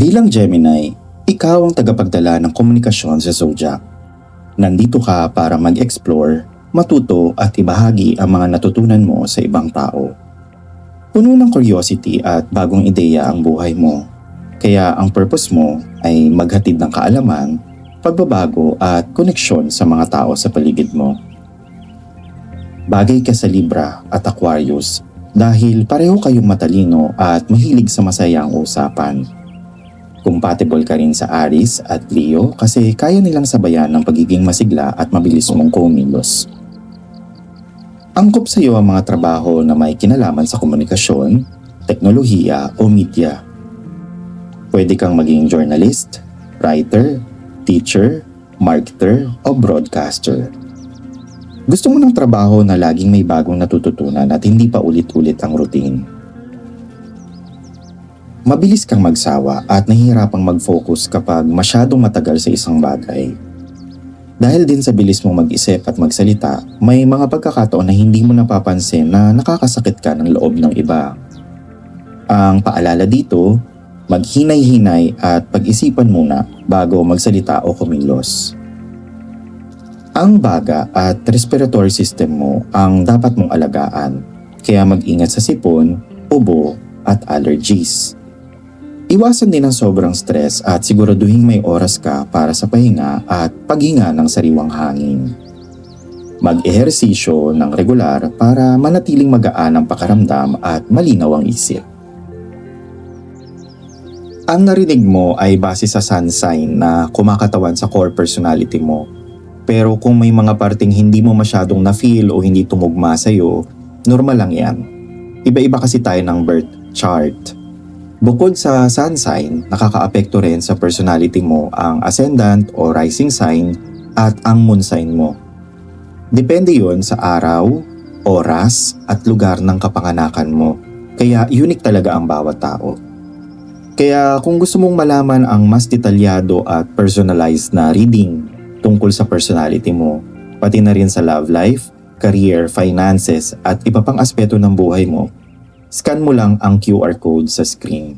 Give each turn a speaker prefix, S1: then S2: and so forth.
S1: Bilang Gemini, ikaw ang tagapagdala ng komunikasyon sa zodiac. Nandito ka para mag-explore, matuto at ibahagi ang mga natutunan mo sa ibang tao. Puno ng curiosity at bagong ideya ang buhay mo, kaya ang purpose mo ay maghatid ng kaalaman, pagbabago at koneksyon sa mga tao sa paligid mo. Bagay ka sa Libra at Aquarius dahil pareho kayong matalino at mahilig sa masayang usapan. Compatible ka rin sa Aries at Leo kasi kaya nilang sabayan ng pagiging masigla at mabilis mong kumilos. Angkop sa iyo ang mga trabaho na may kinalaman sa komunikasyon, teknolohiya o media. Pwede kang maging journalist, writer, teacher, marketer o broadcaster. Gusto mo ng trabaho na laging may bagong natututunan at hindi pa ulit-ulit ang routine. Mabilis kang magsawa at nahihirapang mag-focus kapag masyadong matagal sa isang bagay. Dahil din sa bilis mong mag-isip at magsalita, may mga pagkakataon na hindi mo napapansin na nakakasakit ka ng loob ng iba. Ang paalala dito, maghinay-hinay at pag-isipan muna bago magsalita o kumilos. Ang baga at respiratory system mo ang dapat mong alagaan, kaya mag-ingat sa sipon, ubo at allergies. Iwasan din ang sobrang stress at siguraduhin may oras ka para sa pahinga at paghinga ng sariwang hangin. Mag-ehersisyo ng regular para manatiling magaan ang pakaramdam at malinaw ang isip. Ang narinig mo ay base sa sun sign na kumakatawan sa core personality mo. Pero kung may mga parting hindi mo masyadong na-feel o hindi tumugma sa'yo, normal lang yan. Iba-iba kasi tayo ng birth chart. Bukod sa sun sign, nakakaapekto rin sa personality mo ang ascendant o rising sign at ang moon sign mo. Depende yon sa araw, oras at lugar ng kapanganakan mo, kaya unique talaga ang bawat tao. Kaya kung gusto mong malaman ang mas detalyado at personalized na reading tungkol sa personality mo, pati na rin sa love life, career, finances at iba pang aspeto ng buhay mo, scan mo lang ang QR code sa screen.